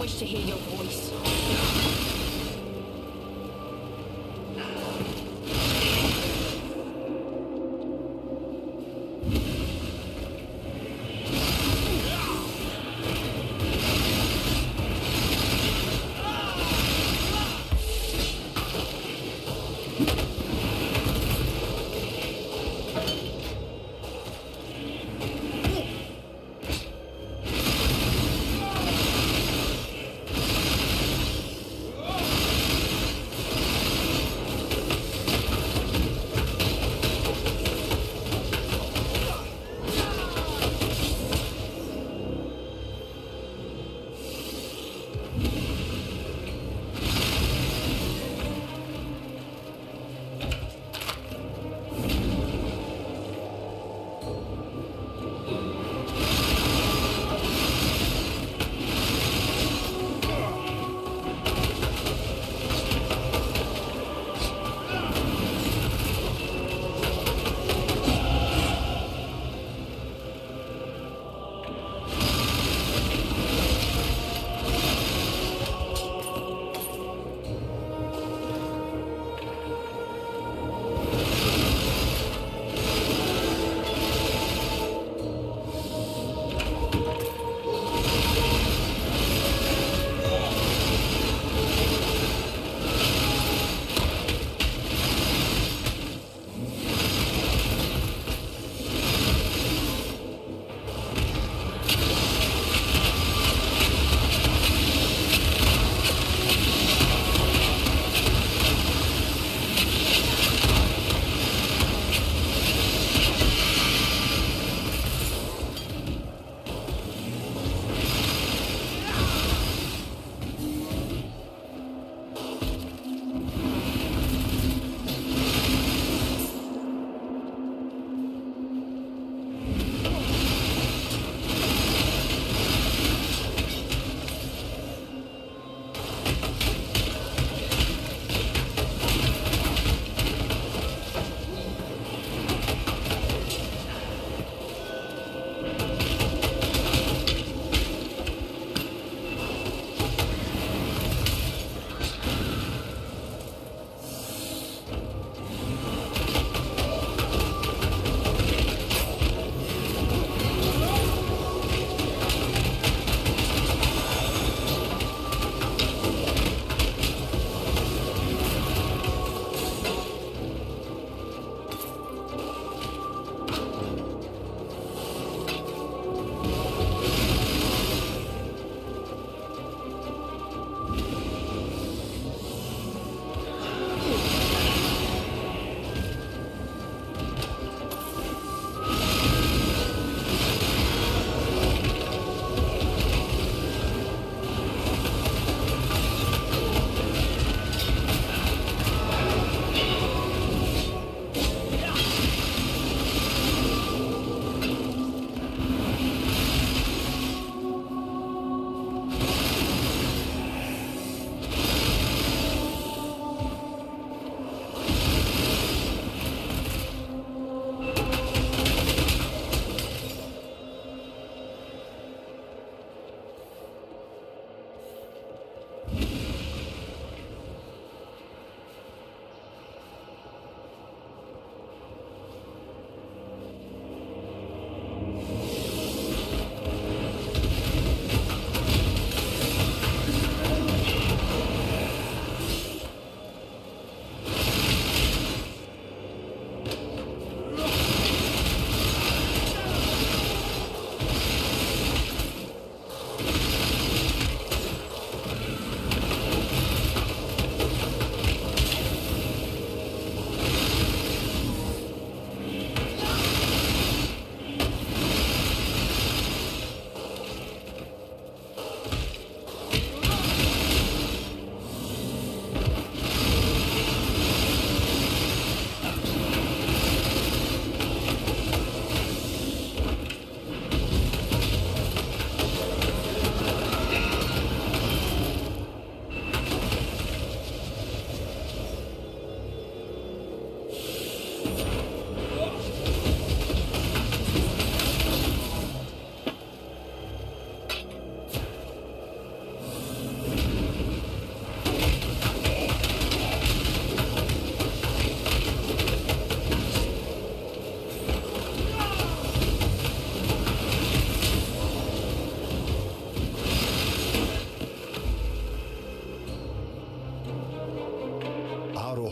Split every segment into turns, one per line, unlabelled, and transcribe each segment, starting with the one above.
wish to hear your voice.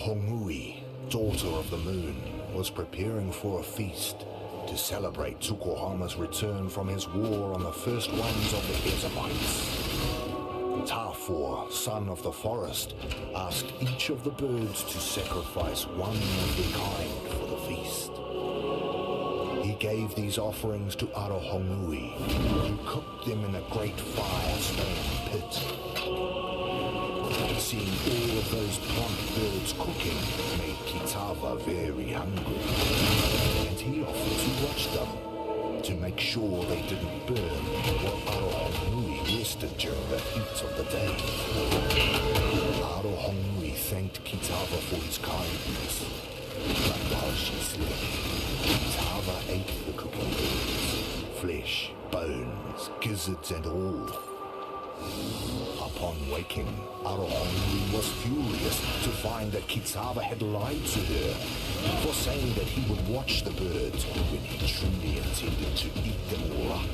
Arohongui, daughter of the moon, was preparing for a feast to celebrate Tsukuhama's return from his war on the first ones of the Edomites. Tafor, son of the forest, asked each of the birds to sacrifice one of their kind for the feast. He gave these offerings to Arohongui, who cooked them in a great firestone pit. Seeing all of those plump birds cooking made Kitava very hungry, and he offered to watch them, to make sure they didn't burn while Arohongui rested during the heat of the day. Arohongui thanked Kitava for his kindness, but while she slept, Kitava ate the cooking birds, flesh, bones, gizzards and all. Upon waking, Arohongui was furious to find that Kitava had lied to her for saying that he would watch the birds when he truly intended to eat them all up.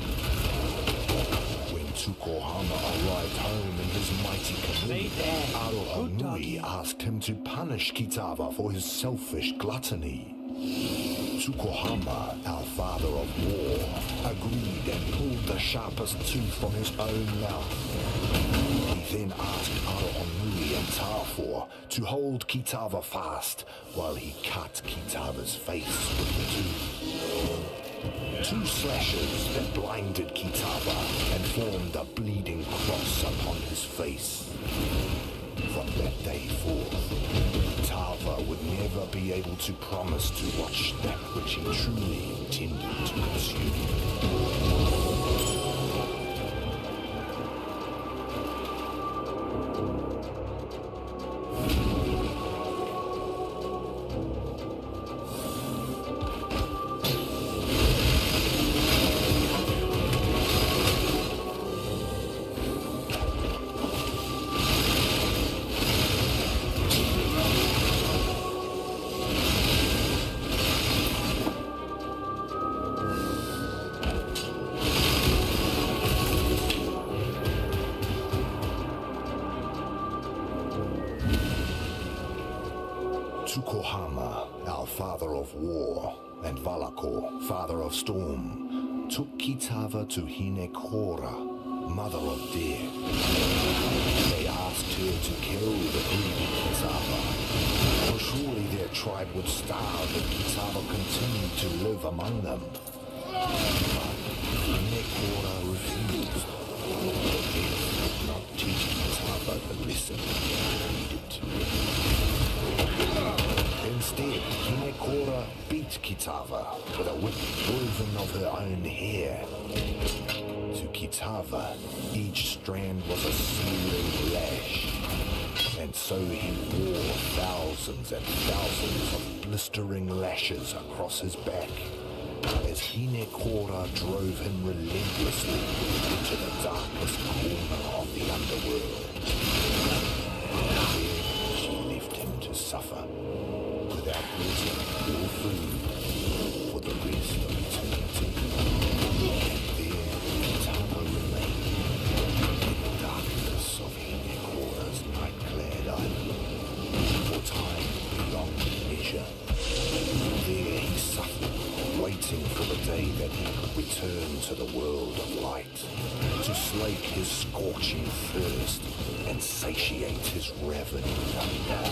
When Tsukuhama arrived home in his mighty canoe, Arohongui asked him to punish Kitava for his selfish gluttony. Tsukuhama, our father of war, agreed and pulled the sharpest tooth from his own mouth. He then asked Arohongui and Tafor to hold Kitava fast while he cut Kitava's face with the tooth. 2 slashes that blinded Kitava and formed a bleeding cross upon his face. From that day forth, Kitava would never be able to promise to watch that which he truly intended to consume. Tsukuhama, our father of war, and Valakor, father of storm, took Kitava to Hinekora, mother of death. They asked her to kill the greedy Kitava, for surely their tribe would starve if Kitava continued to live among them. But Hinekora refused. Death would not teach Kitava the lesson he needed to. Instead, Hinekora beat Kitava with a whip woven of her own hair. To Kitava, each strand was a searing lash, and so he wore thousands and thousands of blistering lashes across his back, as Hinekora drove him relentlessly into the darkest corner of the underworld. There she left him to suffer, without water or food, for the rest of eternity. There, Kitava remained in the darkness of Hinekora's night-clad island, for time beyond measure. There he suffered, waiting for the day that he could return to the world of light, to slake his scorching thirst and satiate his ravening hunger.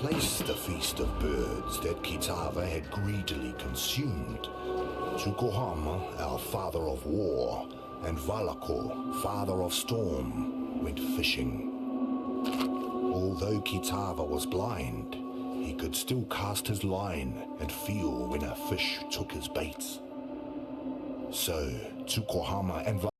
replaced the feast of birds that Kitava had greedily consumed. Tsukuhama, our father of war, and Valako, father of storm, went fishing. Although Kitava was blind, he could still cast his line and feel when a fish took his bait. So, Tsukuhama and